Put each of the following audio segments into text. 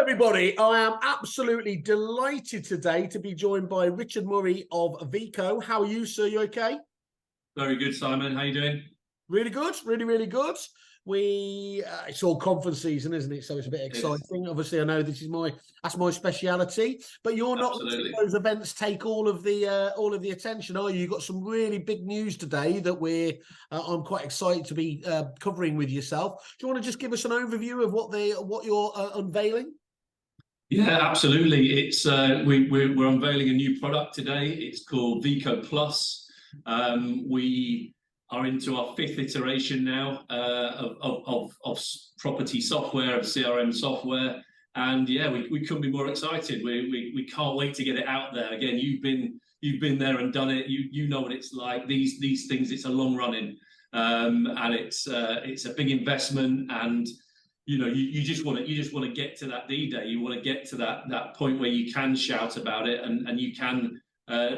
everybody. I am absolutely delighted today to be joined by Richard Murray of Veco. How are you, sir? You okay? Very good, Simon. How you doing? Really good, really good. It's all conference season, isn't it? So it's a bit exciting. Obviously, I know that's my speciality. But you're not letting those events take all of the attention, are you? You've got some really big news today that I'm quite excited to be covering with yourself. Do you want to just give us an overview of what you're unveiling? Yeah, absolutely. It's we're unveiling a new product today. It's called Veco Plus. We are into our fifth iteration now of property software, of CRM software, and yeah, we couldn't be more excited. We can't wait to get it out there. Again, you've been there and done it. You know what it's like. These things. It's a long running, and it's a big investment. And you know, you just want to get to that D-Day. You want to get to that point where you can shout about it and you can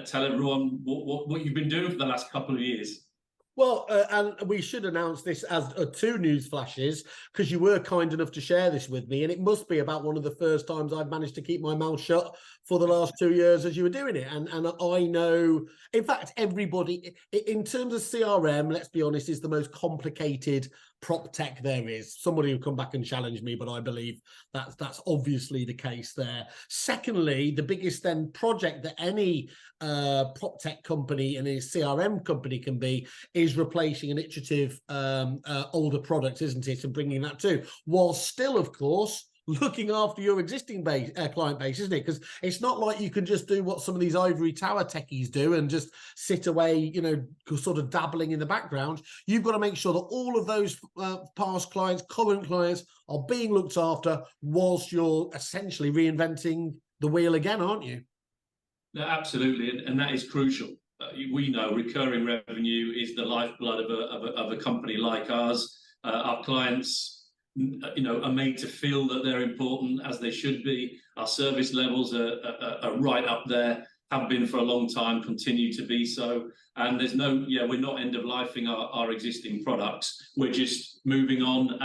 tell everyone what you've been doing for the last couple of years. Well, and we should announce this as two news flashes, because you were kind enough to share this with me, and it must be about one of the first times I've managed to keep my mouth shut for the last 2 years as you were doing it. And I know, in fact, everybody, in terms of CRM, let's be honest, is the most complicated prop tech there is. Somebody will come back and challenge me, but I believe that's obviously the case there. Secondly, the biggest then project that any prop tech company and a CRM company can be is replacing an iterative older product, isn't it? And bringing that too, while still, of course, looking after your existing client base, isn't it? Because it's not like you can just do what some of these ivory tower techies do and just sit away, you know, sort of dabbling in the background. You've got to make sure that all of those past clients, current clients, are being looked after whilst you're essentially reinventing the wheel again, aren't you? No, absolutely, and that is crucial. We know recurring revenue is the lifeblood of a company like ours. Our clients, you know, are made to feel that they're important, as they should be. Our service levels are right up there, have been for a long time, continue to be so. And we're not end of lifing our existing products. We're just moving on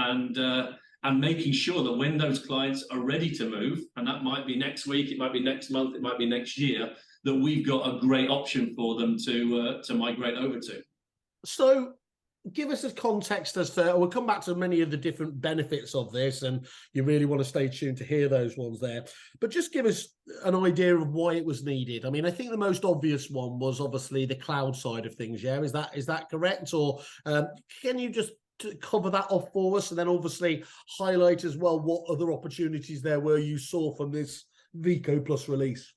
and making sure that when those clients are ready to move, and that might be next week, it might be next month, it might be next year, that we've got a great option for them to migrate over to. So give us a context as to, we'll come back to many of the different benefits of this, and you really want to stay tuned to hear those ones there. But just give us an idea of why it was needed. I mean, I think the most obvious one was obviously the cloud side of things. Yeah, is that correct? Or can you just cover that off for us, and then obviously highlight as well what other opportunities there were you saw from this Veco Plus release?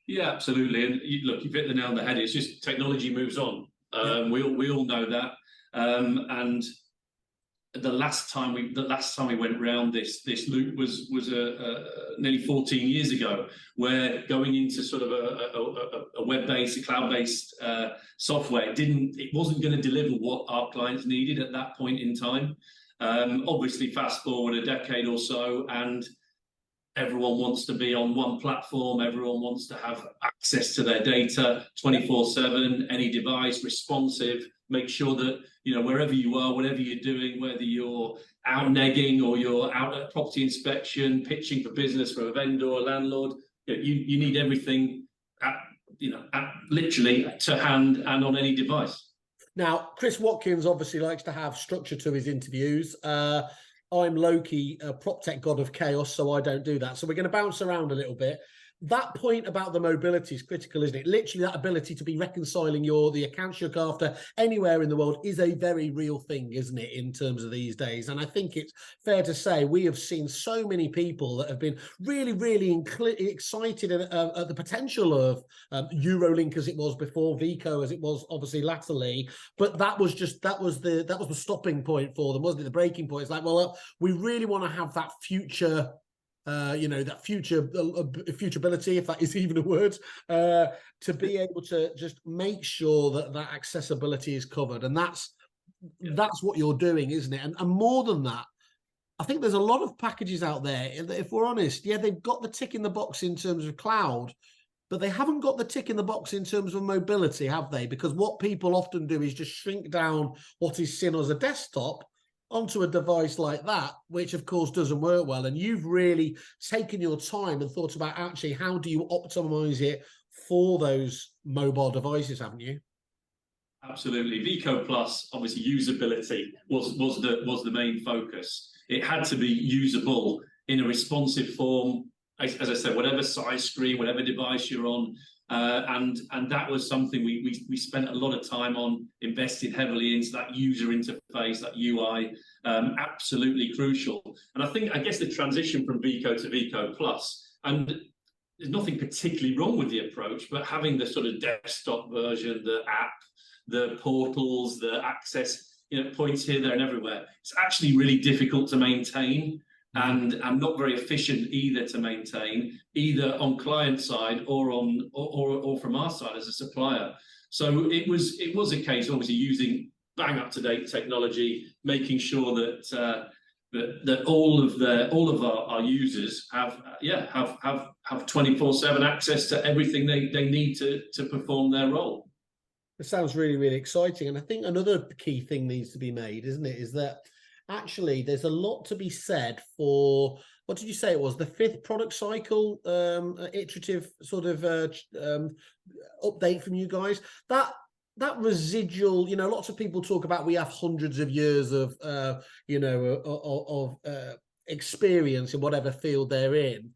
Yeah, absolutely. And look, you've hit the nail on the head. It's just technology moves on. We all know that. And the last time we went round this loop was nearly 14 years ago, where going into sort of a web-based, a cloud-based software it wasn't going to deliver what our clients needed at that point in time. Obviously, fast forward a decade or so, and everyone wants to be on one platform. Everyone wants to have access to their data 24/7, any device, responsive. Make sure that, you know, wherever you are, whatever you're doing, whether you're out negging or you're out at property inspection, pitching for business for a vendor or a landlord, you need everything literally to hand and on any device. Now, Chris Watkins obviously likes to have structure to his interviews. I'm low-key a prop tech god of chaos, so I don't do that. So we're going to bounce around a little bit. That point about the mobility is critical, isn't it? Literally, that ability to be reconciling the accounts you look after anywhere in the world is a very real thing, isn't it, in terms of these days? And I think it's fair to say we have seen so many people that have been really, really excited at the potential of Eurolink as it was before, Veco as it was obviously latterly. But that was the stopping point for them, wasn't it? The breaking point. It's like, well, we really want to have that future. That futurability, if that is even a word, to be able to just make sure that accessibility is covered. And that's what you're doing, isn't it? And more than that, I think there's a lot of packages out there, if we're honest, yeah, they've got the tick in the box in terms of cloud, but they haven't got the tick in the box in terms of mobility, have they? Because what people often do is just shrink down what is seen as a desktop onto a device like that, which of course doesn't work well. And you've really taken your time and thought about actually how do you optimize it for those mobile devices, haven't you? Absolutely. Veco Plus, obviously usability was the main focus. It had to be usable in a responsive form, as I said, whatever size screen, whatever device you're on. And that was something we spent a lot of time on, invested heavily into that user interface, that UI, absolutely crucial. And I guess the transition from Veco to Veco Plus, and there's nothing particularly wrong with the approach, but having the sort of desktop version, the app, the portals, the access, points here, there, and everywhere, it's actually really difficult to maintain. And not very efficient either to maintain, either on client side or from our side as a supplier. So it was a case, obviously, using bang up to date technology, making sure that that all of our users have 24/7 access to everything they need to perform their role. It sounds really, really exciting. And I think another key thing needs to be made, isn't it, is that actually there's a lot to be said for, what did you say it was, the 5th product cycle iterative sort of update from you guys? That residual, lots of people talk about we have hundreds of years of experience in whatever field they're in.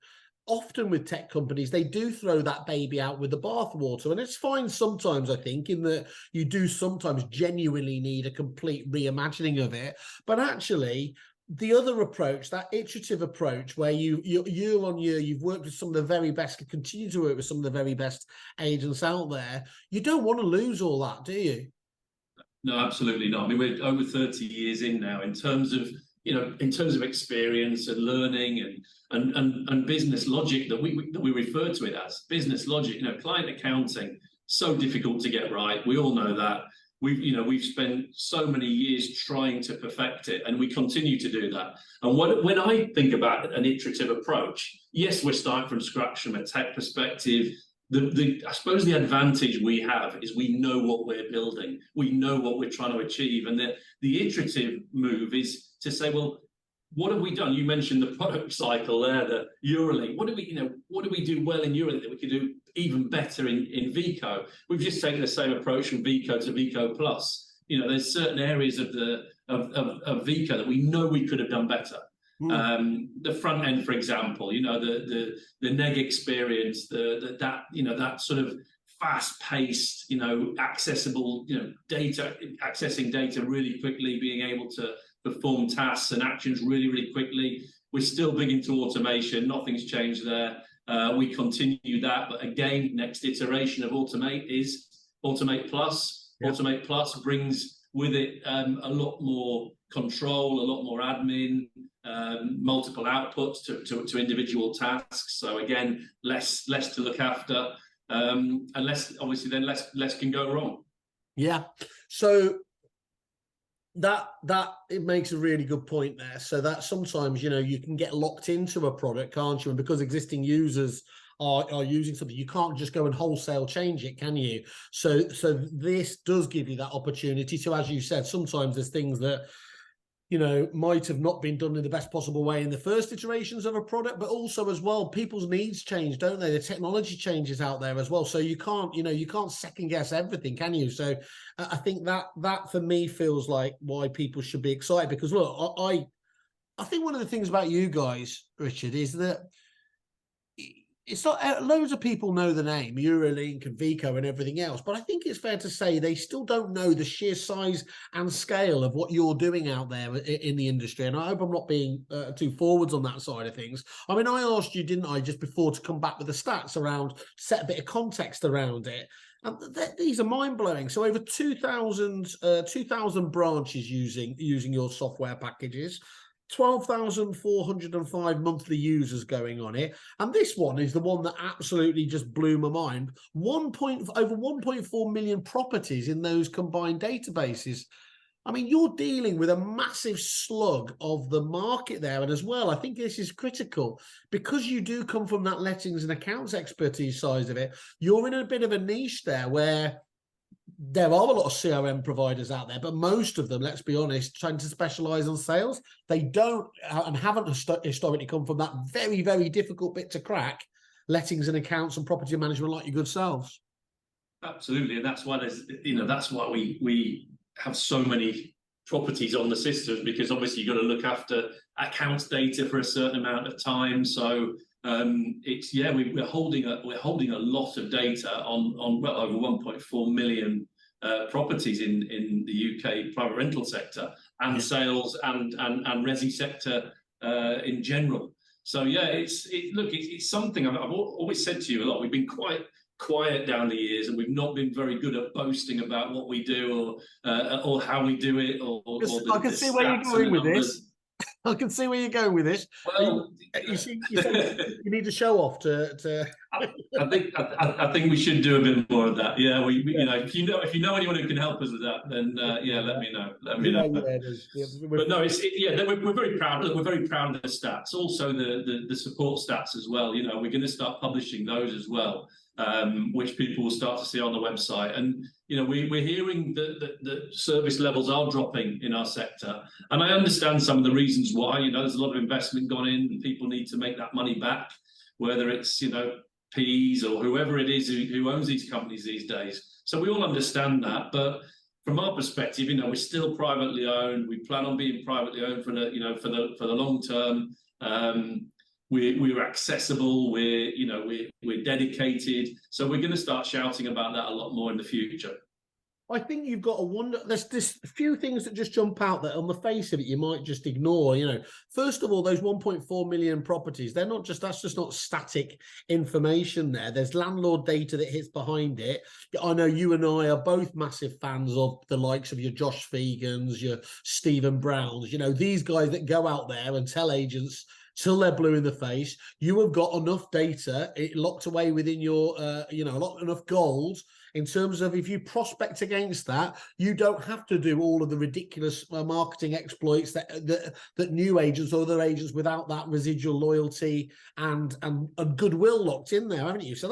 Often with tech companies, they do throw that baby out with the bathwater, and it's fine sometimes, I think, in that you do sometimes genuinely need a complete reimagining of it. But actually, the other approach, that iterative approach, where you year on year, you've worked with some of the very best, can continue to work with some of the very best agents out there, you don't want to lose all that, do you? No, absolutely not. I mean, we're over 30 years in now in terms of experience and learning and business logic that we refer to it as business logic. Client accounting, so difficult to get right. We all know that. We've spent so many years trying to perfect it, and we continue to do that. And when I think about an iterative approach, yes, we're starting from scratch from a tech perspective. I suppose the advantage we have is we know what we're building, we know what we're trying to achieve, and the iterative move is to say, well, what have we done? You mentioned the product cycle there, the Eurolink. What do we do well in Eurolink that we could do even better in Veco? We've just taken the same approach from Veco to Veco Plus. There's certain areas of Veco that we know we could have done better. The front end, for example, the neg experience, that sort of fast-paced, accessible, accessing data really quickly, being able to perform tasks and actions really, really quickly. We're still big into automation. Nothing's changed there. We continue that, but again, next iteration of Automate is Automate Plus. Yep. Automate Plus brings with it a lot more control, a lot more admin, multiple outputs to individual tasks. So again, less to look after, and less can go wrong. Yeah. So that it makes a really good point there. So that sometimes you can get locked into a product, can't you? And because existing users are using something, you can't just go and wholesale change it, can you? So this does give you that opportunity to, as you said, sometimes there's things that might have not been done in the best possible way in the first iterations of a product, but also as well, people's needs change, don't they? The technology changes out there as well. So you can't second guess everything, can you? So I think that for me feels like why people should be excited, because look, I think one of the things about you guys, Richard, is that it's not, loads of people know the name Eurolink and Veco and everything else, but I think it's fair to say they still don't know the sheer size and scale of what you're doing out there in the industry. And I hope I'm not being too forwards on that side of things. I mean, I asked you, didn't I, just before, to come back with the stats around, set a bit of context around it. And these are mind-blowing. So over 2,000 branches using your software packages, 12,405 monthly users going on it. And this one is the one that absolutely just blew my mind. Over 1.4 million properties in those combined databases. I mean, you're dealing with a massive slug of the market there. And as well, I think this is critical because you do come from that lettings and accounts expertise side of it. You're in a bit of a niche there where there are a lot of CRM providers out there, but most of them, let's be honest, trying to specialize on sales. They don't and haven't historically come from that very, very difficult bit to crack, lettings and accounts and property management, like your good selves. Absolutely, and that's why that's why we have so many properties on the system, because obviously you've got to look after accounts data for a certain amount of time. So we're holding a lot of data on well over 1.4 million properties in the UK private rental sector, and sales and resi sector in general. So it's something I've always said to you a lot. We've been quite quiet down the years, and we've not been very good at boasting about what we do or how we do it. I can see where you're going with this. I can see where you're going with this. Well, you need to show off to. I think we should do a bit more of that. Yeah, if you know anyone who can help us with that, then let me know. Let me know. But no, we're very proud. Look, we're very proud of the stats. Also, the support stats as well. We're going to start publishing those as well, which people will start to see on the website. And we're hearing that service levels are dropping in our sector, and I understand some of the reasons why. There's a lot of investment gone in, and people need to make that money back, whether it's PEs or whoever it is who owns these companies these days. So we all understand that, but from our perspective, we're still privately owned. We plan on being privately owned for the long term. We're accessible. We're dedicated. So we're going to start shouting about that a lot more in the future. I think you've got to wonder. There's a few things that just jump out that on the face of it you might just ignore. First of all, those 1.4 million properties, that's just not static information there. There's landlord data that hits behind it. I know you and I are both massive fans of the likes of your Josh Fegans, your Stephen Browns. These guys that go out there and tell agents till they're blue in the face. You have got enough data locked away within your, enough gold in terms of if you prospect against that, you don't have to do all of the ridiculous marketing exploits that new agents or other agents without that residual loyalty and goodwill locked in there, haven't you? So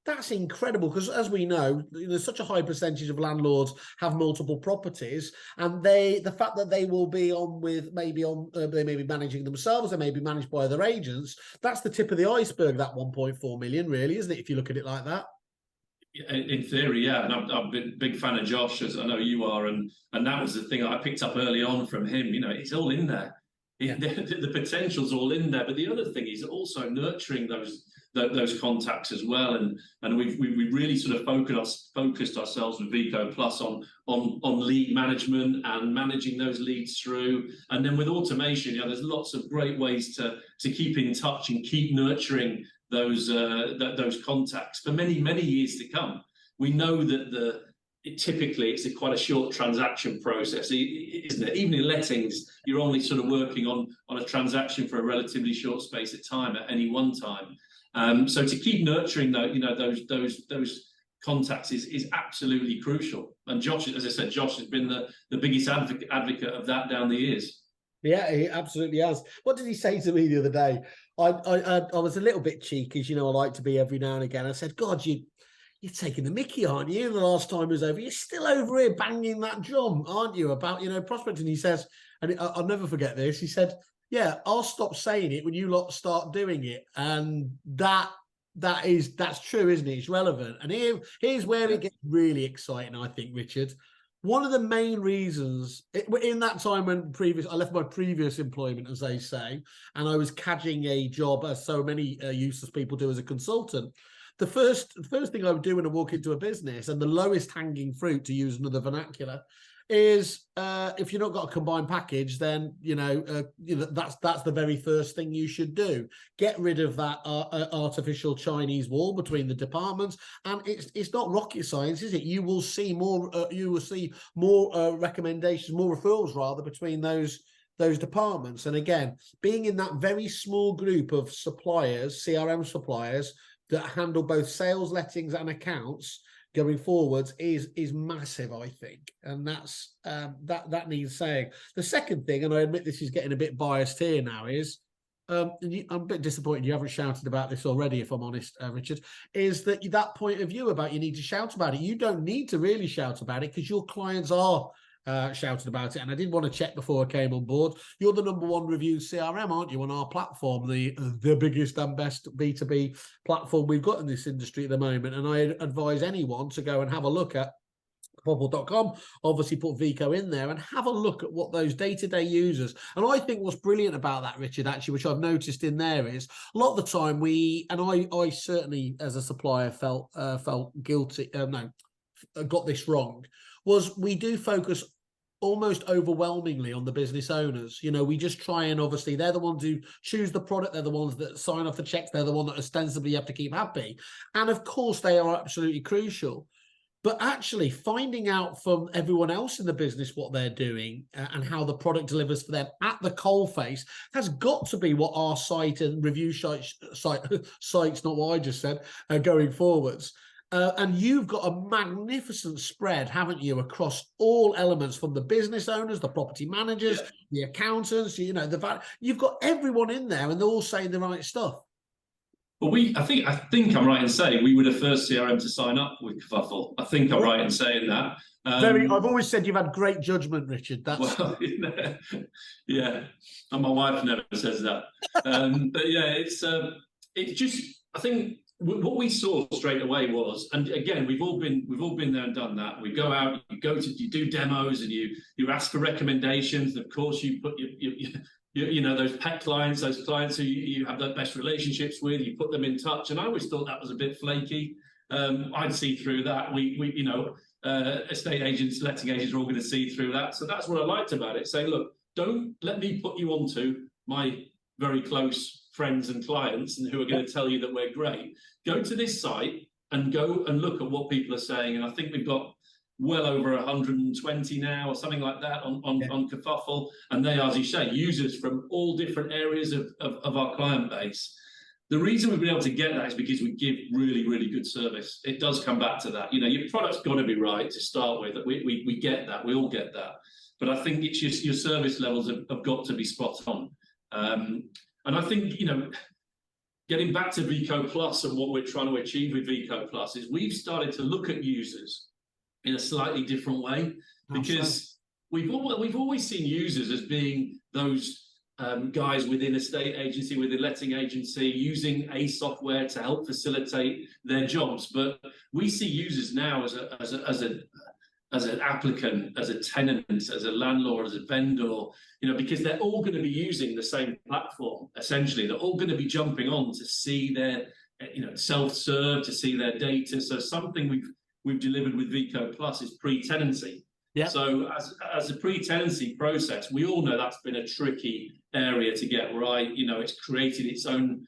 that's incredible, because as we know, there's such a high percentage of landlords have multiple properties, and the fact that they will be they may be managing themselves, they may be managed by other agents. That's the tip of the iceberg, that 1.4 million, really, isn't it? If you look at it like that. In theory, yeah, and I've been a big fan of Josh, as I know you are, and that was the thing I picked up early on from him. It's all in there. The potential's all in there. But the other thing is also nurturing those contacts as well, and we've really sort of focused ourselves with Veco Plus on lead management and managing those leads through. And then with automation, there's lots of great ways to keep in touch and keep nurturing those contacts for many years to come. We know that typically it's quite a short transaction process, isn't it? Even in lettings, you're only sort of working on a transaction for a relatively short space of time at any one time. So to keep nurturing those contacts is absolutely crucial. And Josh, as I said, Josh has been the biggest advocate of that down the years. Yeah, he absolutely has. What did he say to me the other day? I was a little bit cheeky, as I like to be every now and again. I said, God, you're taking the mickey, aren't you? The last time was over. You're still over here banging that drum, aren't you, about, prospecting? He says, and I'll never forget this, he said, yeah, I'll stop saying it when you lot start doing it. And that's true, isn't it? It's relevant. And here's where it gets really exciting, I think, Richard. One of the main reasons in that time when I left my previous employment, as they say, and I was cadging a job, as so many useless people do, as a consultant. The first thing I would do when I walk into a business, and the lowest hanging fruit, to use another vernacular, is if you've not got a combined package, then that's the very first thing you should do. Get rid of that artificial Chinese wall between the departments, and it's not rocket science, is it? You will see more. Recommendations, more referrals rather, between those departments. And again, being in that very small group of suppliers, CRM suppliers, that handle both sales, lettings, and accounts going forwards is massive, I think, and that's that needs saying. The second thing, and I admit this is getting a bit biased here now, is and I'm a bit disappointed you haven't shouted about this already, if I'm honest, Richard, is that point of view about you need to shout about it. You don't need to really shout about it because your clients are shouted about it. And I did want to check before I came on board. You're the #1 reviewed CRM, aren't you, on our platform, the biggest and best B2B platform we've got in this industry at the moment. And I advise anyone to go and have a look at Kerfuffle.com, obviously put Veco in there and have a look at what those day-to-day users. And I think what's brilliant about that, Richard, actually, which I've noticed in there, is a lot of the time I certainly as a supplier felt guilty, got this wrong, was we do focus almost overwhelmingly on the business owners. You know, we just try and obviously they're the ones who choose the product. They're the ones that sign off the checks. They're the one that ostensibly you have to keep happy. And of course they are absolutely crucial. But actually finding out from everyone else in the business what they're doing and how the product delivers for them at the coalface has got to be what our site and review sites, not what I just said, going forwards. And you've got a magnificent spread, haven't you, across all elements, from the business owners, the property managers, the accountants, you know, you've got everyone in there and they're all saying the right stuff. Well, I think I'm right in saying we were the first CRM to sign up with Kerfuffle. I think I'm right in saying that. I've always said you've had great judgment, Richard. That's well, yeah, and my wife never says that. But yeah, it's just, I think what we saw straight away was, and again, we've all been there and done that. We go out, you do demos, and you ask for recommendations. And of course, you put you know, those pet clients, those clients who you have the best relationships with, you put them in touch. And I always thought that was a bit flaky. I'd see through that. We you know, estate agents, letting agents are all going to see through that. So that's what I liked about it. Saying, look, don't let me put you onto my very close friends and clients and who are going to tell you that we're great. Go to this site and go and look at what people are saying. And I think we've got well over 120 now or something like that on Kerfuffle. And they are, as you say, users from all different areas of our client base. The reason we've been able to get that is because we give really, really good service. It does come back to that. You know, your product's got to be right to start with. We get that. We all get that. But I think it's just your service levels have got to be spot on. And I think, you know, getting back to Veco Plus and what we're trying to achieve with Veco Plus is we've started to look at users in a slightly different way, because we've always seen users as being those guys within a state agency, within a letting agency, using a software to help facilitate their jobs. But we see users now as an applicant, as a tenant, as a landlord, as a vendor, you know, because they're all going to be using the same platform. Essentially, they're all going to be jumping on to see their, you know, self-serve, to see their data. So something we've delivered with Veco Plus is pre-tenancy. Yeah. So as a pre-tenancy process, we all know that's been a tricky area to get right. You know, it's created its own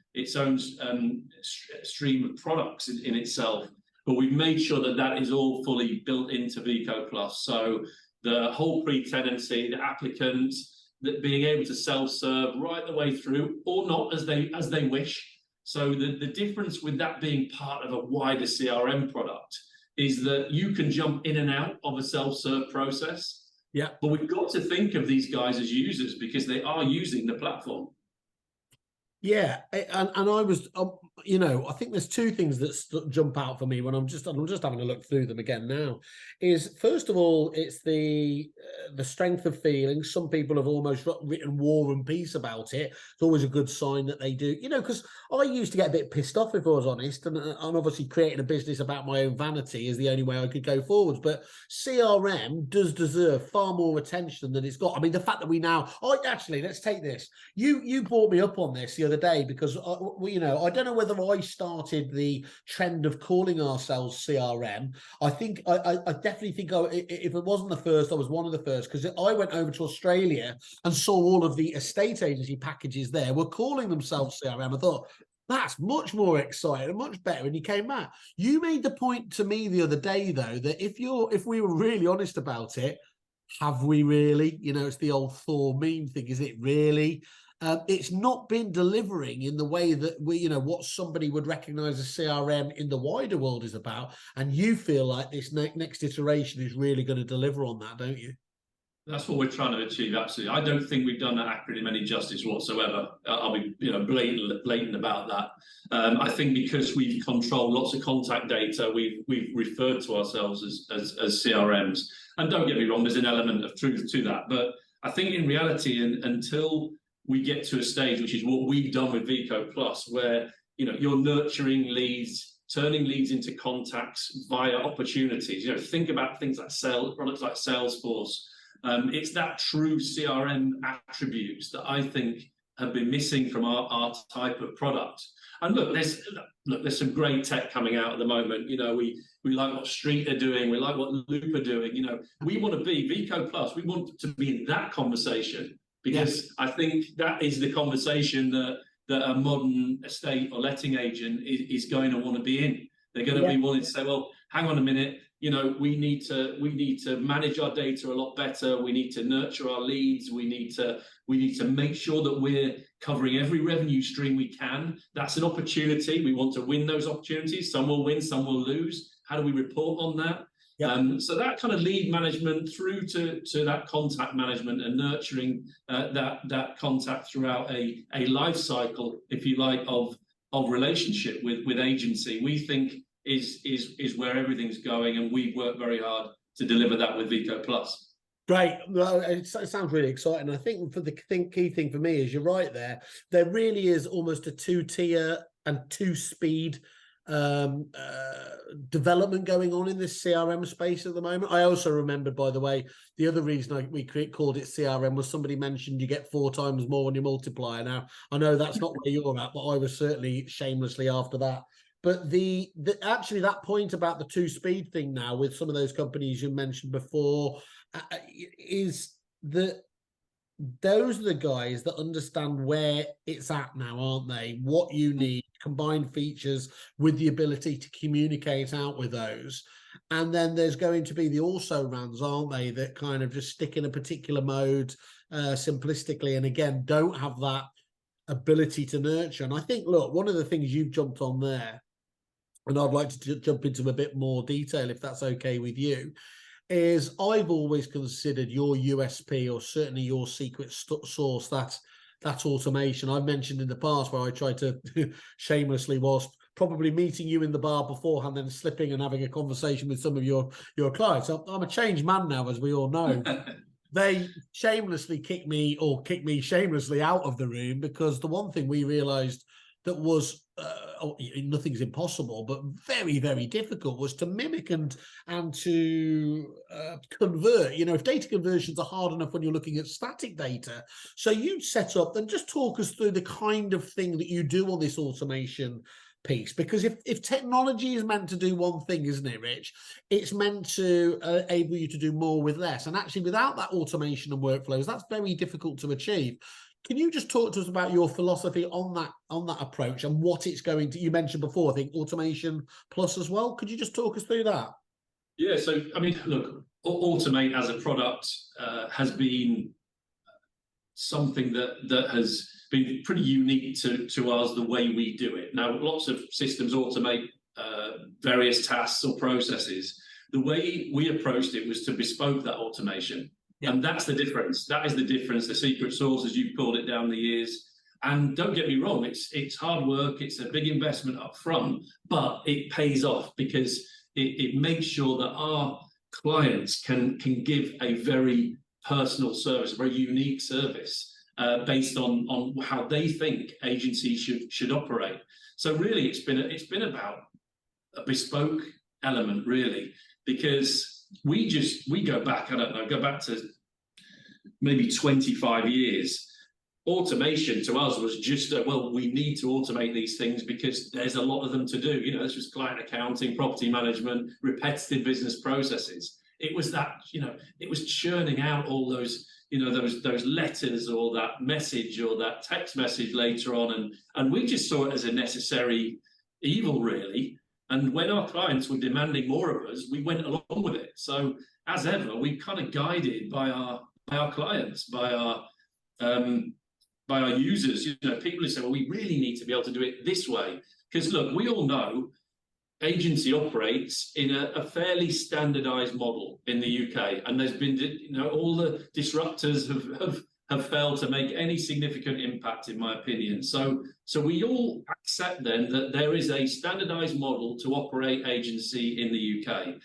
stream of products in itself. But we've made sure that is all fully built into Veco Plus. So the whole pre-tenancy, the applicants, that being able to self-serve right the way through, or not as they wish. So the difference with that being part of a wider CRM product is that you can jump in and out of a self-serve process. Yeah. But we've got to think of these guys as users because they are using the platform. Yeah, and I was, you know, I think there's two things that jump out for me when I'm just having a look through them again now. Is first of all, it's the strength of feelings. Some people have almost written war and peace about it. It's always a good sign that they do, you know, because I used to get a bit pissed off, if I was honest, and obviously creating a business about my own vanity is the only way I could go forwards. But CRM does deserve far more attention than it's got. I mean, the fact that we now, let's take this. You brought me up on this the other day because you know, I don't know whether I started the trend of calling ourselves CRM. I think I definitely think if it wasn't the first, I was one of the first, because I went over to Australia and saw all of the estate agency packages there were calling themselves CRM. I thought, that's much more exciting and much better. And you came back. You made the point to me the other day, though, that if we were really honest about it, have we really? You know, it's the old Thor meme thing. Is it really? It's not been delivering in the way that what somebody would recognize as CRM in the wider world is about. And you feel like this next iteration is really going to deliver on that, don't you? That's what we're trying to achieve. Absolutely, I don't think we've done that acronym any justice whatsoever. I'll be, blatant about that. I think because we've controlled lots of contact data, we've referred to ourselves as CRMs. And don't get me wrong, there's an element of truth to that. But I think in reality, until we get to a stage, which is what we've done with Veco Plus, where you're nurturing leads, turning leads into contacts via opportunities. Think about things like products like Salesforce. It's that true CRM attributes that I think have been missing from our type of product. And there's some great tech coming out at the moment. We like what Street are doing. We like what Loop are doing. We want to be Veco Plus. We want to be in that conversation, because I think that is the conversation that a modern estate or letting agent is going to want to be in. They're going to be wanting to say, well, hang on a minute. We need to manage our data a lot better. We need to nurture our leads. We need to make sure that we're covering every revenue stream we can. That's an opportunity. We want to win those opportunities. Some will win, some will lose. How do we report on that? So that kind of lead management through to that contact management and nurturing that contact throughout a life cycle, if you like, of relationship with agency, we think is where everything's going, and we work very hard to deliver that with Veco Plus. Great. Well, it sounds really exciting. I think key thing for me is, you're right there. There really is almost a two-tier and two-speed development going on in this CRM space at the moment. I also remembered, by the way, the other reason we called it CRM was somebody mentioned you get 4 times more when you multiply. Now, I know that's not where you're at, but I was certainly shamelessly after that. But actually that point about the two-speed thing now with some of those companies you mentioned before is that those are the guys that understand where it's at now, aren't they? What you need, combined features with the ability to communicate out with those. And then there's going to be the also-rans, aren't they, that kind of just stick in a particular mode simplistically, and again, don't have that ability to nurture. And I think, look, one of the things you've jumped on there, and I'd like to jump into a bit more detail, if that's okay with you, is I've always considered your USP, or certainly your secret sauce, that automation. I've mentioned in the past where I tried to shamelessly, whilst probably meeting you in the bar beforehand, then slipping and having a conversation with some of your clients. I'm a changed man now, as we all know. They shamelessly kick me shamelessly out of the room, because the one thing we realized that was nothing's impossible, but very, very difficult, was to mimic and to convert. If data conversions are hard enough when you're looking at static data, so you set up, and just talk us through the kind of thing that you do on this automation piece, because if technology is meant to do one thing, isn't it, Rich? It's meant to enable you to do more with less, and actually without that automation and workflows, that's very difficult to achieve. Can you just talk to us about your philosophy on that approach and what it's going to? You mentioned before, I think, automation plus as well. Could you just talk us through that? Yeah. So, I mean, look, Automate as a product has been something that has been pretty unique to us, the way we do it. Now, lots of systems automate various tasks or processes. The way we approached it was to bespoke that automation. And that's the difference. That is the difference, the secret sauce, as you've called it down the years. And don't get me wrong, it's hard work, it's a big investment up front, but it pays off, because it makes sure that our clients can give a very personal service, a very unique service, based on how they think agencies should operate. So really, it's been about a bespoke element, really, because we go back, go back to maybe 25 years. Automation to us was just, we need to automate these things because there's a lot of them to do. This was client accounting, property management, repetitive business processes. It was that, it was churning out all those, those letters, or that message, or that text message later on. And we just saw it as a necessary evil, really. And when our clients were demanding more of us, we went along with it. So as ever, we kind of guided by our clients, by our users. People who say, well, we really need to be able to do it this way. Because look, we all know agency operates in a fairly standardized model in the UK, and there's been, all the disruptors have failed to make any significant impact, in my opinion. So we all accept then that there is a standardized model to operate agency in the UK.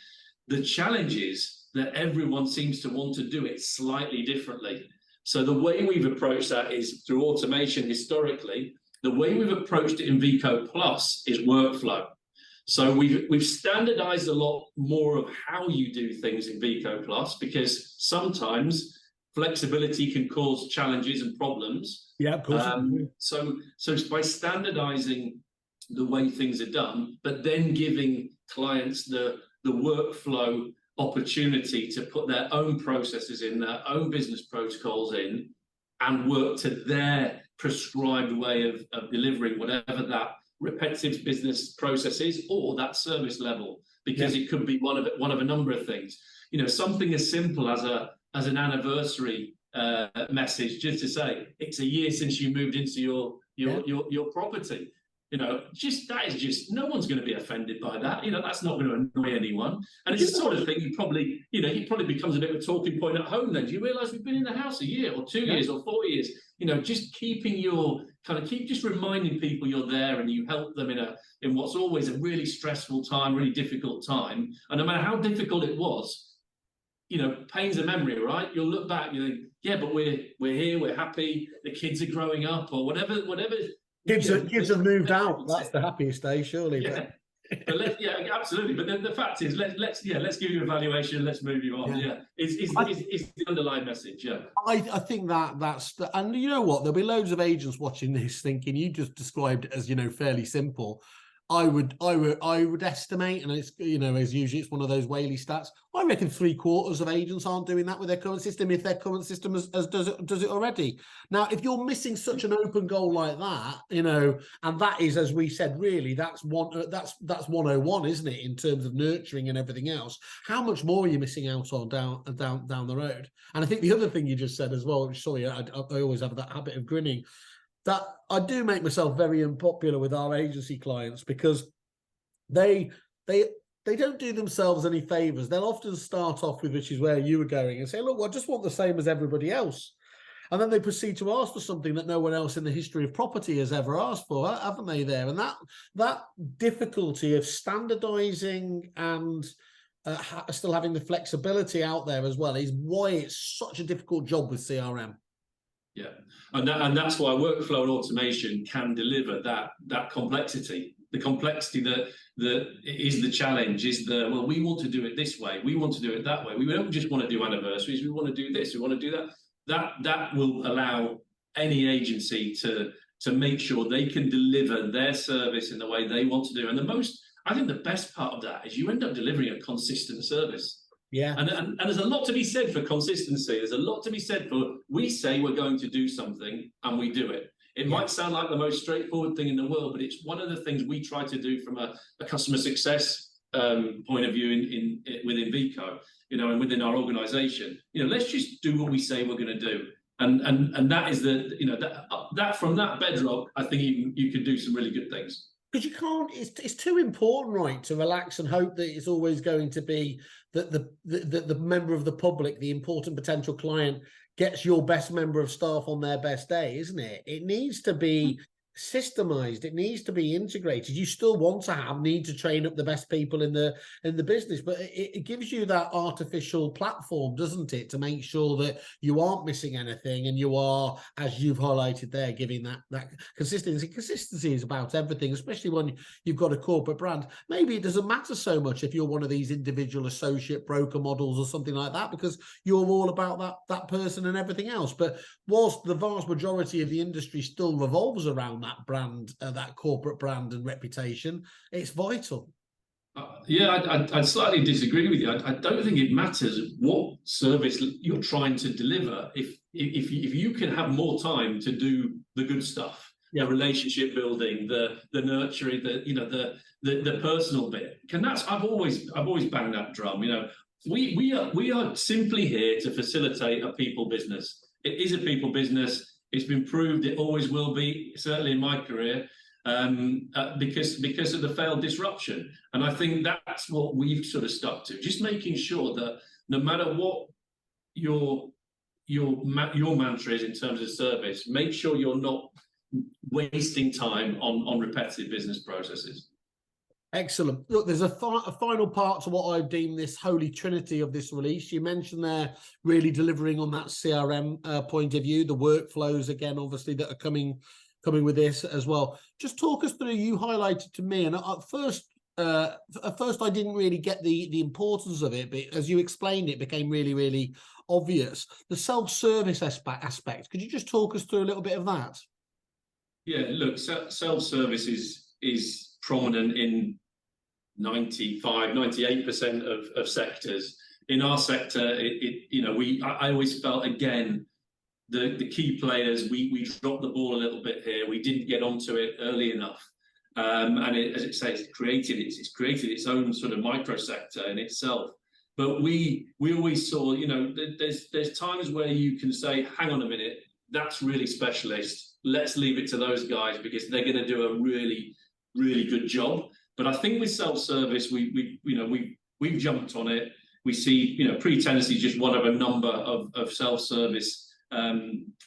The challenge is that everyone seems to want to do it slightly differently. So the way we've approached that is through automation historically. The way we've approached it in Veco Plus is workflow. So we've standardized a lot more of how you do things in Veco Plus, because sometimes flexibility can cause challenges and problems. Yeah, of course. So by standardizing the way things are done, but then giving clients the workflow opportunity to put their own processes in, their own business protocols in, and work to their prescribed way of delivering whatever that repetitive business process is, or that service level, because it could be one of a number of things. Something as simple as an anniversary message, just to say it's a year since you moved into your property. Just that is just, no one's going to be offended by that. That's not going to annoy anyone. And it's the sort of thing he probably becomes a bit of a talking point at home then. Do you realise we've been in the house a year or 2 years or 4 years? Just keeping just reminding people you're there, and you help them in what's always a really stressful time, really difficult time. And no matter how difficult it was, pain's a memory, right? You'll look back, you think, yeah, but we're here, we're happy, the kids are growing up, or whatever. Kids have moved out. That's the happiest day, surely. Yeah. But absolutely. But then the fact is, let's give you a valuation. Let's move you on. Yeah, it's the underlying message. Yeah, I think that's and you know what? There'll be loads of agents watching this thinking you just described it as fairly simple. I would estimate, and it's as usually it's one of those Whaley stats. I reckon 3/4 of agents aren't doing that with their current system, if their current system does it already. Now, if you're missing such an open goal like that, and that is, as we said, really that's 101, isn't it, in terms of nurturing and everything else? How much more are you missing out on down the road? And I think the other thing you just said as well. Sorry, I always have that habit of grinning. That I do make myself very unpopular with our agency clients, because they don't do themselves any favors. They'll often start off with, which is where you were going, and say, look, I just want the same as everybody else. And then they proceed to ask for something that no one else in the history of property has ever asked for, haven't they, there? And that difficulty of standardizing and still having the flexibility out there as well is why it's such a difficult job with CRM. Yeah, and that's why workflow and automation can deliver that complexity. The complexity that is the challenge is we want to do it this way, we want to do it that way. We don't just want to do anniversaries, we want to do this, we want to do that. That will allow any agency to make sure they can deliver their service in the way they want to do. And I think the best part of that is you end up delivering a consistent service. Yeah, and there's a lot to be said for consistency. There's a lot to be said for, we say we're going to do something and we do it. It might sound like the most straightforward thing in the world, but it's one of the things we try to do from a customer success point of view within Veco, and within our organisation. Let's just do what we say we're going to do, and that is that from that bedrock, I think you can do some really good things. Because you can't, it's too important, right, to relax and hope that it's always going to be that the member of the public, the important potential client, gets your best member of staff on their best day, isn't it? It needs to be systemized. It needs to be integrated. You still need to train up the best people in the business, but it gives you that artificial platform, doesn't it, to make sure that you aren't missing anything, and you are, as you've highlighted there, giving that consistency. Consistency is about everything, especially when you've got a corporate brand. Maybe it doesn't matter so much if you're one of these individual associate broker models or something like that, because you're all about that person and everything else. But whilst the vast majority of the industry still revolves around that brand, that corporate brand and reputation, it's vital. I'd slightly disagree with you. I don't think it matters what service you're trying to deliver if you can have more time to do the good stuff, the relationship building, the nurturing, the personal bit. I've always banged that drum. We are simply here to facilitate a people business. It is a people business. It's been proved. It always will be, certainly in my career. because of the failed disruption. And I think that's what we've sort of stuck to, just making sure that no matter what your mantra is in terms of service, make sure you're not wasting time on repetitive business processes. Excellent. Look, there's a final part to what I've deemed this holy trinity of this release. You mentioned there really delivering on that CRM point of view, the workflows, again, obviously, that are coming with this as well. Just talk us through, you highlighted to me, and at first I didn't really get the importance of it, but as you explained, it became really, really obvious. The self-service aspect. Could you just talk us through a little bit of that? Yeah, look, self-service is prominent in 98% of sectors. In our sector, I always felt, again, the key players, we dropped the ball a little bit here. We didn't get onto it early enough. And as it says, it's created its own sort of micro sector in itself. But we always saw, there's times where you can say, hang on a minute, that's really specialist. Let's leave it to those guys because they're going to do a really, really good job. But I think with self-service, we've jumped on it. We see, pre-tenancy just one of a number of self-service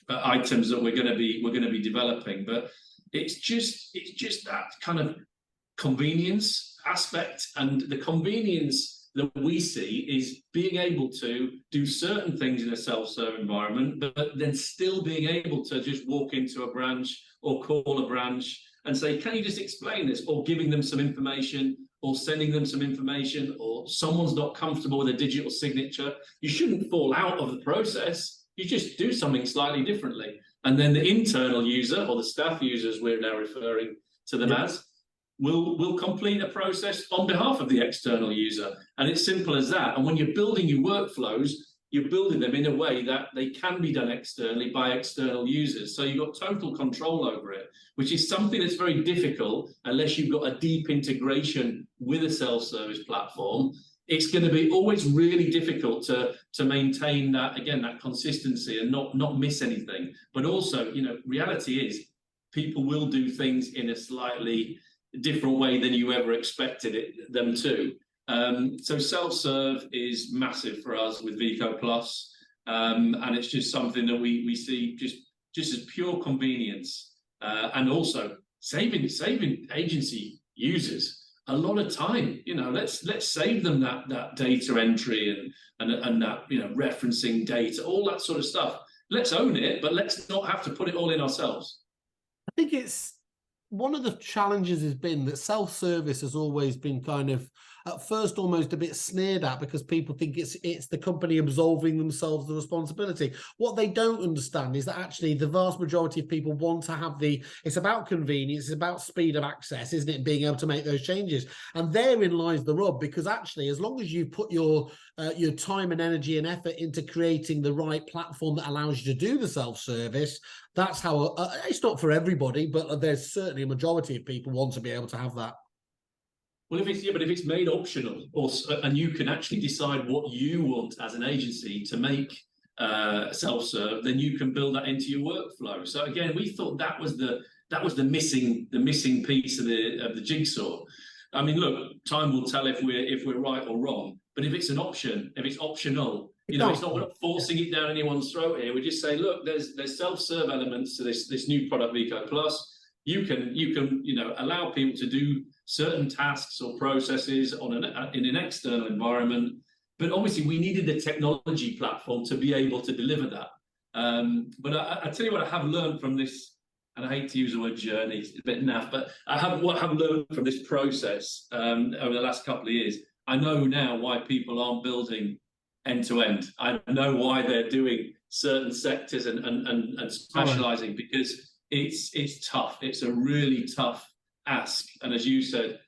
items that we're going to be developing. But it's just that kind of convenience aspect, and the convenience that we see is being able to do certain things in a self-serve environment, but then still being able to just walk into a branch or call a branch and say, can you just explain this? Or giving them some information, or sending them some information, or someone's not comfortable with a digital signature. You shouldn't fall out of the process. You just do something slightly differently. And then the internal user, or the staff users we're now referring to them as, will complete a process on behalf of the external user. And it's simple as that. And when you're building your workflows, you're building them in a way that they can be done externally by external users. So you've got total control over it, which is something that's very difficult unless you've got a deep integration with a self-service platform. It's going to be always really difficult to maintain that, again, that consistency and not miss anything. But also, reality is people will do things in a slightly different way than you ever expected them to. So self-serve is massive for us with Veco Plus, and it's just something that we see just as pure convenience, and also saving agency users a lot of time. Let's save them that data entry and that referencing data, all that sort of stuff. Let's own it, but let's not have to put it all in ourselves. I think it's one of the challenges has been that self-service has always been kind of at first almost a bit sneered at because people think it's the company absolving themselves the responsibility. What they don't understand is that actually the vast majority of people want to have it's about convenience, it's about speed of access, isn't it? Being able to make those changes. And therein lies the rub, because actually as long as you put your time and energy and effort into creating the right platform that allows you to do the self-service, that's how it's not for everybody, but there's certainly a majority of people want to be able to have that. Well, if it's made optional, and you can actually decide what you want as an agency to make self-serve, then you can build that into your workflow. So again, we thought that was the missing piece of the jigsaw. I mean, look, time will tell if we're right or wrong. But if it's an option, if it's optional, we're not forcing it down anyone's throat here. We just say, look, there's self-serve elements to this new product, Veco Plus. You can allow people to do certain tasks or processes in an external environment, but obviously we needed a technology platform to be able to deliver that. But I tell you what I have learned from this, and I hate to use the word journey, it's a bit naff, but what I have learned from this process over the last couple of years. I know now why people aren't building end-to-end. I know why they're doing certain sectors and specializing, because it's tough. It's a really tough ask. And as you said,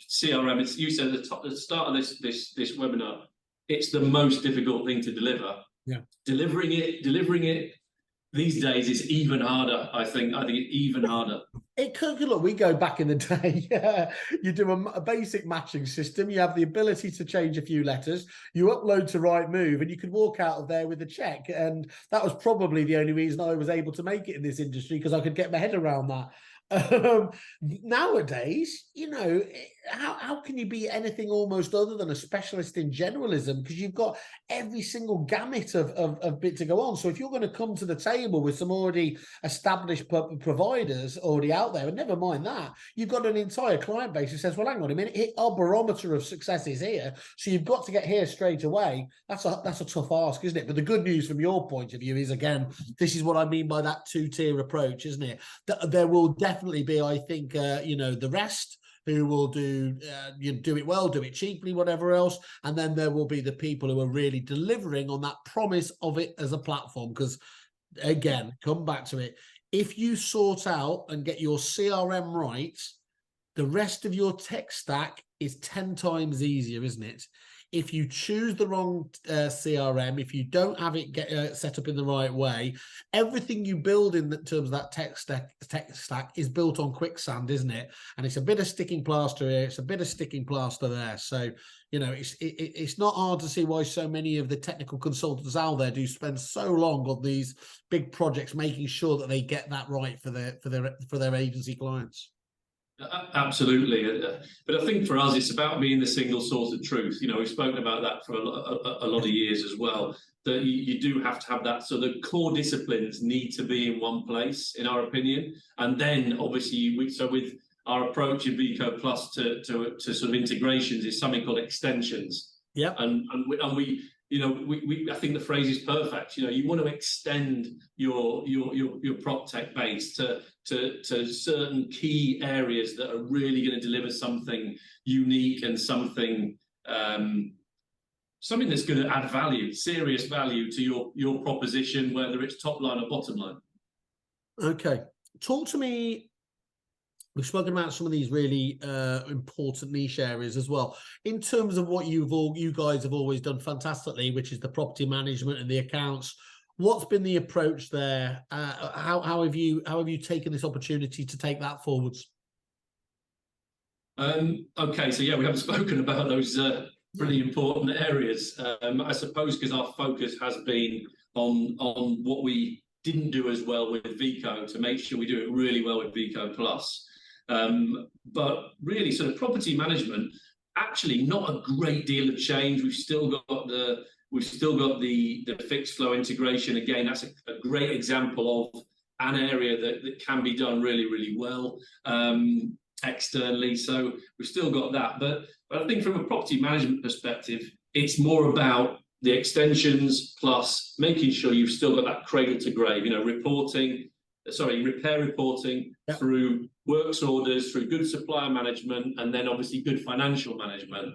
CRM, you said at the start of this webinar, it's the most difficult thing to deliver. Yeah. Delivering it these days is even harder. I think it's even harder. It could look. We go back in the day. You do a basic matching system. You have the ability to change a few letters. You upload to Rightmove, and you could walk out of there with a check. And that was probably the only reason I was able to make it in this industry, because I could get my head around that. Nowadays, you know, how can you be anything almost other than a specialist in generalism? Because you've got every single gamut of bit to go on. So if you're going to come to the table with some already established providers already out there, and never mind that, you've got an entire client base who says, well, hang on a minute, our barometer of success is here. So you've got to get here straight away. That's a tough ask, isn't it? But the good news from your point of view is, again, this is what I mean by that two-tier approach, isn't it? That there will definitely be, I think, you know, the rest who will do do it well, do it cheaply, whatever else, and then there will be the people who are really delivering on that promise of it as a platform. Because again, come back to it, if you sort out and get your CRM right, the rest of your tech stack is 10 times easier, isn't it? If you choose the wrong CRM, if you don't have it set up in the right way, everything you build in terms of that tech stack is built on quicksand, isn't it? And it's a bit of sticking plaster here, it's a bit of sticking plaster there. So, you know, it's not hard to see why so many of the technical consultants out there do spend so long on these big projects, making sure that they get that right for their agency clients. Absolutely, but I think for us it's about being the single source of truth. You know, we've spoken about that for a lot of years as well, that you do have to have that. So the core disciplines need to be in one place, in our opinion, and then obviously with our approach in Veco Plus to sort of integrations is something called extensions. Yeah, and we you know, I think the phrase is perfect. You know, you want to extend your prop tech base to certain key areas that are really going to deliver something unique and something that's going to add value, serious value to your proposition, whether it's top line or bottom line. Okay, talk to me. We've spoken about some of these really important niche areas as well. In terms of what you guys have always done fantastically, which is the property management and the accounts. What's been the approach there? How have you taken this opportunity to take that forwards? Okay, so yeah, we haven't spoken about those pretty important areas. I suppose because our focus has been on what we didn't do as well with Veco, to make sure we do it really well with Veco Plus. But really, sort of property management, actually not a great deal of change. We've still got the fixed flow integration. Again, that's a great example of an area that can be done really, really well externally. So we've still got that. But I think from a property management perspective, it's more about the extensions plus making sure you've still got that cradle to grave, you know, repair reporting through works orders, through good supplier management, and then obviously good financial management.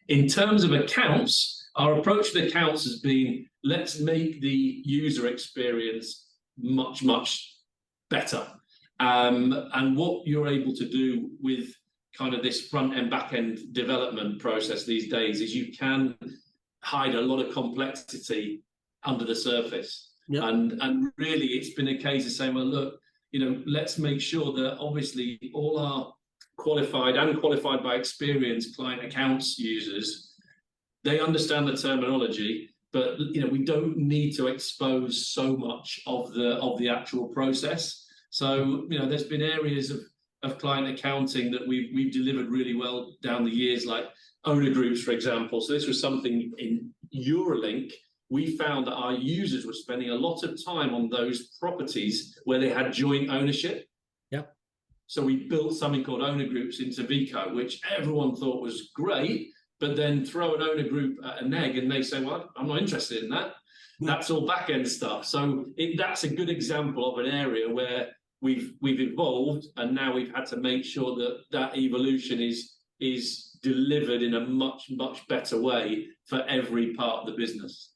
In terms of accounts, our approach to accounts has been, let's make the user experience much, much better. And what you're able to do with kind of this front end, back end development process these days is you can hide a lot of complexity under the surface. Yep. And really, it's been a case of saying, well, look, you know, let's make sure that obviously all our qualified and qualified by experience client accounts users, they understand the terminology, but you know, we don't need to expose so much of the actual process. So you know, there's been areas of client accounting that we've delivered really well down the years, like owner groups, for example. So this was something in Eurolink. We found that our users were spending a lot of time on those properties where they had joint ownership. Yep. So we built something called owner groups into Veco, which everyone thought was great, but then throw an owner group at an egg and they say, well, I'm not interested in that. That's all back end stuff. So that's a good example of an area where we've evolved, and now we've had to make sure that evolution is delivered in a much, much better way for every part of the business.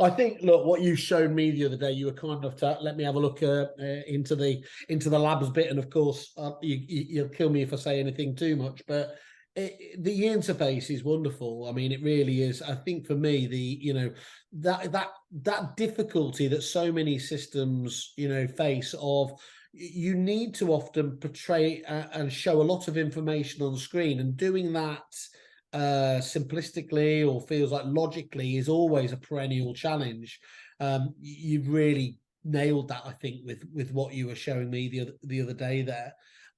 I think, look, what you showed me the other day, you were kind enough to let me have a look into the labs bit, and of course, you'll kill me if I say anything too much, but the interface is wonderful. I mean, it really is. I think for me, that difficulty that so many systems, you know, face of, you need to often portray and show a lot of information on the screen, and doing that simplistically or feels like logically is always a perennial challenge. You've really nailed that, I think, with what you were showing me the other day there.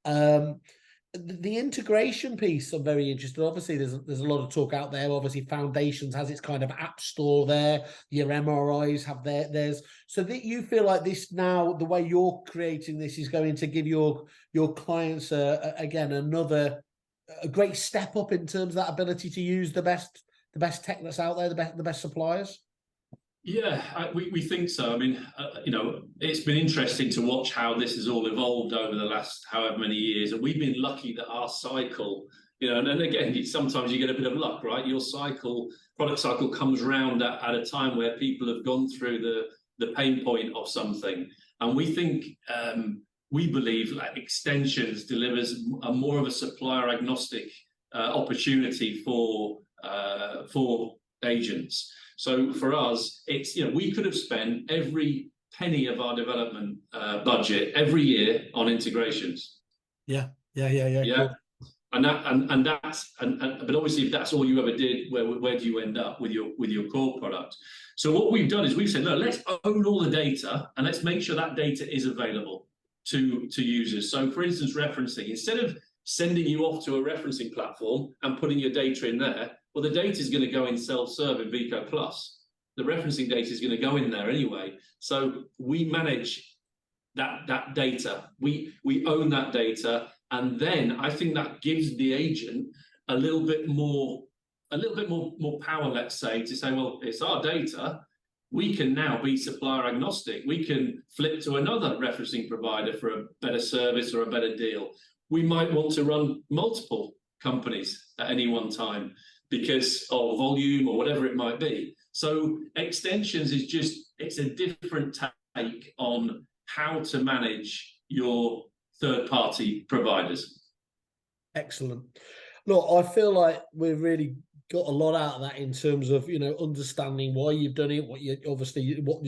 The integration piece, I'm very interested. Obviously, there's a lot of talk out there. Obviously, Foundations has its kind of app store there. Your MRIs have theirs. So that you feel like this now, the way you're creating this is going to give your clients again another a great step up in terms of that ability to use the best tech that's out there, the best suppliers. Yeah, we think so. I mean, you know, it's been interesting to watch how this has all evolved over the last however many years, and we've been lucky that our cycle, you know, and again, sometimes you get a bit of luck, right? Your product cycle comes round at a time where people have gone through the pain point of something, and we think, we believe like extensions delivers a more of a supplier agnostic opportunity for agents. So for us, it's, you know, we could have spent every penny of our development budget every year on integrations. Yeah. Cool. But obviously, if that's all you ever did, where do you end up with your core product? So what we've done is we've said, no, let's own all the data and let's make sure that data is available to users. So for instance, referencing, instead of sending you off to a referencing platform and putting your data in there, well, the data is going to go in self-serve in Veco Plus. The referencing data is going to go in there anyway. So we manage that data. We own that data, and then I think that gives the agent a little bit more power, let's say, to say, well, it's our data. We can now be supplier agnostic. We can flip to another referencing provider for a better service or a better deal. We might want to run multiple companies at any one time because of volume or whatever it might be. So extensions is just, it's a different take on how to manage your third-party providers. Excellent. Look, I feel like we've really got a lot out of that in terms of, you know, understanding why you've done it, what you're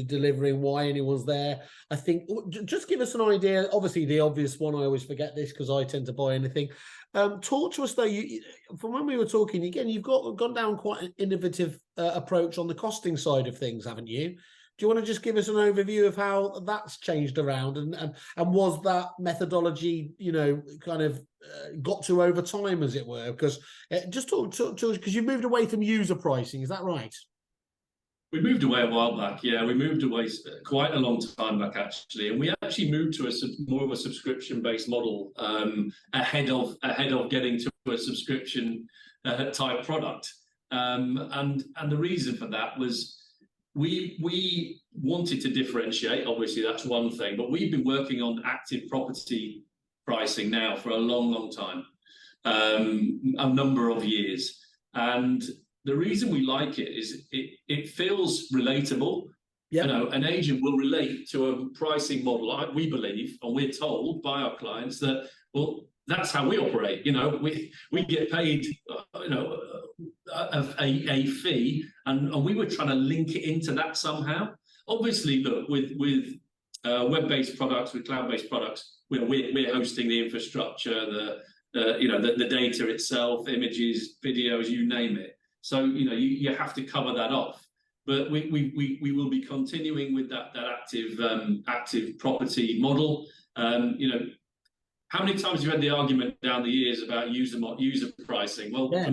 delivering, why anyone's there. I think just give us an idea. Obviously, the obvious one, I always forget this because I tend to buy anything. Talk to us though. From when we were talking again, you've gone down quite an innovative approach on the costing side of things, haven't you? Do you want to just give us an overview of how that's changed around, and was that methodology, you know, kind of got to over time, as it were? Because just talk because you moved away from user pricing, is that right? We moved away a while back. Yeah, we moved away quite a long time back, actually, and we actually moved to more of a subscription-based model ahead of getting to a subscription type product. And the reason for that was we wanted to differentiate. Obviously, that's one thing, but we've been working on active property pricing now for a long time, a number of years, and the reason we like it is it feels relatable. Yep. You know, an agent will relate to a pricing model. We believe, and we're told by our clients that, well, that's how we operate. You know, we get paid, you know, a fee, and we were trying to link it into that somehow. Obviously, look, with web-based products, with cloud-based products, we're hosting the infrastructure, the data itself, images, videos, you name it. So, you know, you have to cover that off. But we will be continuing with that active property model. You know, how many times have you had the argument down the years about user pricing? Well, yeah,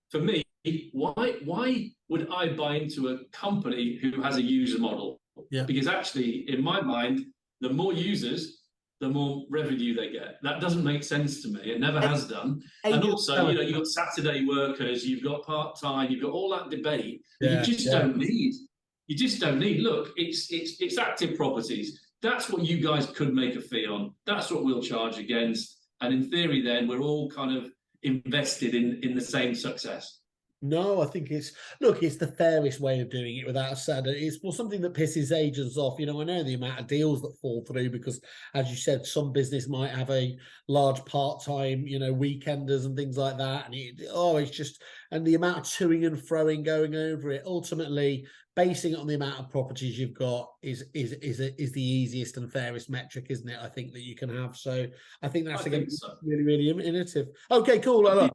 for me, why would I buy into a company who has a user model? Yeah. Because actually, in my mind, the more users, the more revenue they get. That doesn't make sense to me. It never has done. And also, you know, you've got Saturday workers, you've got part-time, you've got all that debate that you just don't need. You just don't need. Look, it's active properties. That's what you guys could make a fee on. That's what we'll charge against. And in theory, then we're all kind of invested in the same success. No, I think it's the fairest way of doing it without a sad. It's something that pisses agents off. You know, I know the amount of deals that fall through because, as you said, some business might have a large part-time, you know, weekenders and things like that. And it's just, and the amount of toing and froing going over it, ultimately basing it on the amount of properties you've got is the easiest and fairest metric, isn't it? I think that you can have. So I think that's really, really innovative. Okay, cool.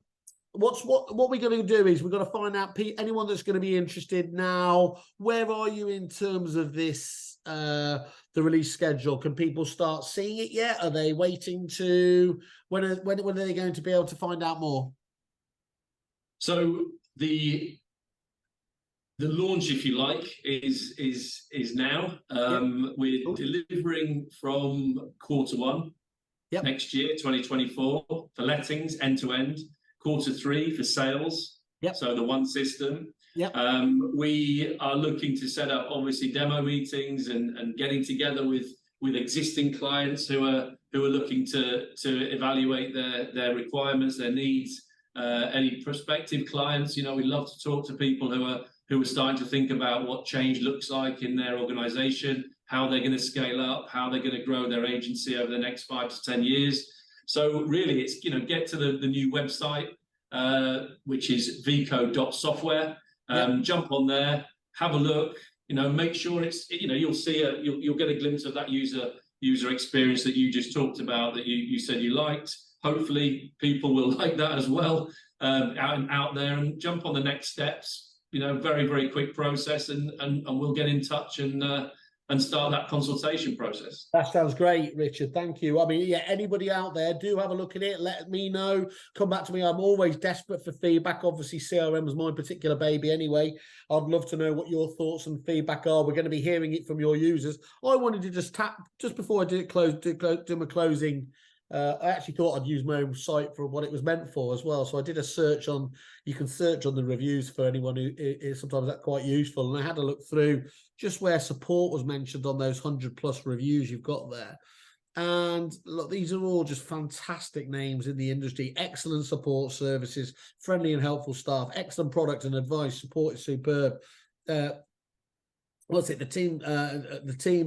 What we're going to do is we're going to find out anyone that's going to be interested now. Where are you in terms of this the release schedule? Can people start seeing it yet? Are they waiting to when are they going to be able to find out more? So the launch, if you like, is now. We're delivering from Q1 next year, 2024, for lettings end to end. Q3 for sales. So the one system. We are looking to set up obviously demo meetings and getting together with existing clients who are looking to evaluate their requirements, their needs. Any prospective clients, we love to talk to people who are starting to think about what change looks like in their organization, how they're going to scale up, how they're going to grow their agency over the next 5 to 10 years. So really, it's get to the new website, which is veco.software. Jump on there, have a look. Make sure it's you'll see you'll get a glimpse of that user experience that you just talked about, that you said you liked. Hopefully, people will like that as well, out there, and jump on the next steps. Very, very quick process, and we'll get in touch and start that consultation process. That sounds great, Richard. Thank you. I mean, yeah, anybody out there, do have a look at it. Let me know. Come back to me. I'm always desperate for feedback. Obviously, CRM is my particular baby anyway. I'd love to know what your thoughts and feedback are. We're going to be hearing it from your users. I wanted to just before I do my closing. I actually thought I'd use my own site for what it was meant for as well. So I did a search on, you can search on the reviews for anyone who is sometimes that's quite useful. And I had a look through just where support was mentioned on those 100+ reviews you've got there. And look, these are all just fantastic names in the industry. Excellent support services, friendly and helpful staff, excellent product and advice, support is superb. What's it? The team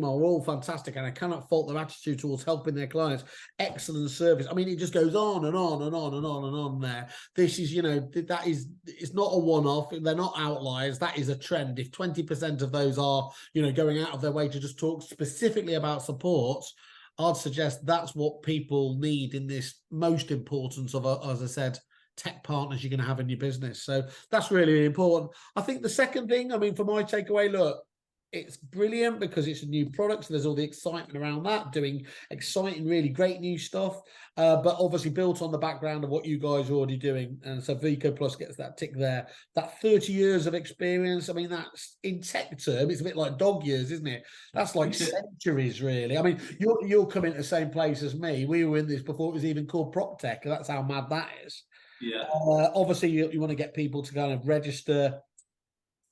are all fantastic, and I cannot fault their attitude towards helping their clients. Excellent service. I mean, it just goes on and on and on and on and on there. This is, it's not a one-off. They're not outliers. That is a trend. If 20% of those are, going out of their way to just talk specifically about supports, I'd suggest that's what people need in this most important of, as I said, tech partners you're going to have in your business. So that's really important. I think the second thing, I mean, for my takeaway, look, it's brilliant because it's a new product. So there's all the excitement around that, doing exciting, really great new stuff, but obviously built on the background of what you guys are already doing. And so Veco Plus gets that tick there. That 30 years of experience, I mean, that's in tech term, it's a bit like dog years, isn't it? That's like centuries, really. I mean, you'll come into the same place as me. We were in this before it was even called prop tech. That's how mad that is. Yeah. Obviously, you want to get people to kind of register.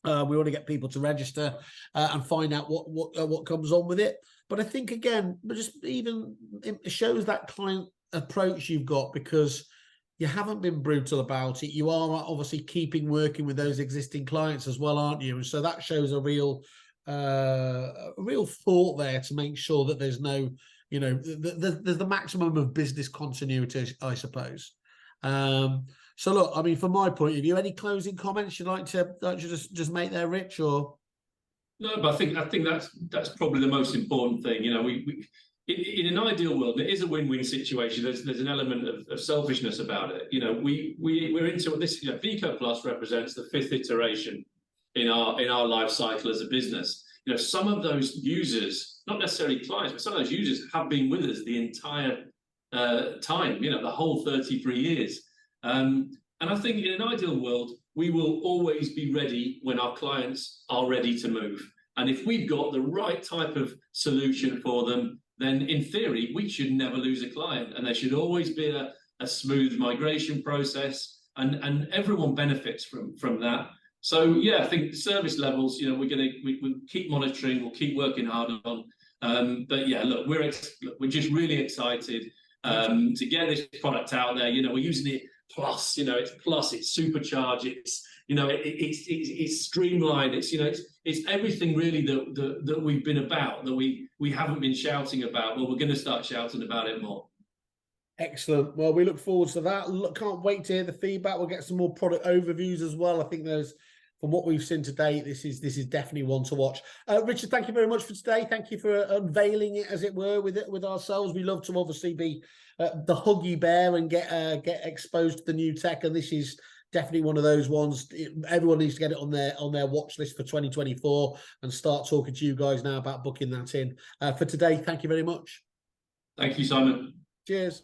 We want to get people to register and find out what comes on with it. But I think, again, just even it shows that client approach you've got, because you haven't been brutal about it. You are obviously working with those existing clients as well, aren't you? And so that shows a real thought there to make sure that there's no, there's the maximum of business continuity, I suppose. So look, I mean, from my point of view, any closing comments you'd like to just make there, Rich? Or no, but I think that's probably the most important thing. We in an ideal world, it is a win-win situation. There's an element of selfishness about it. We're into this. Veco Plus represents the 5th iteration in our life cycle as a business. Some of those users, not necessarily clients, but some of those users have been with us the entire time. The whole 33 years. And I think in an ideal world, we will always be ready when our clients are ready to move. And if we've got the right type of solution for them, then in theory, we should never lose a client. And there should always be a smooth migration process, and everyone benefits from that. So, yeah, I think service levels, we'll keep monitoring, we'll keep working hard on. But yeah, look, we're just really excited to get this product out there. We're using it plus, it's plus, it's supercharged, it's streamlined, it's everything really that we've been about, that we haven't been shouting about. Well, we're going to start shouting about it more. Excellent. Well, we look forward to that. Look, can't wait to hear the feedback. We'll get some more product overviews as well. I think from what we've seen today, this is definitely one to watch. Richard, thank you very much for today. Thank you for unveiling it, as it were, with ourselves. We love to obviously be the huggy bear and get exposed to the new tech, and this is definitely one of those ones. Everyone needs to get it on their watch list for 2024 and start talking to you guys now about booking that in. For today, thank you very much. Thank you, Simon. Cheers.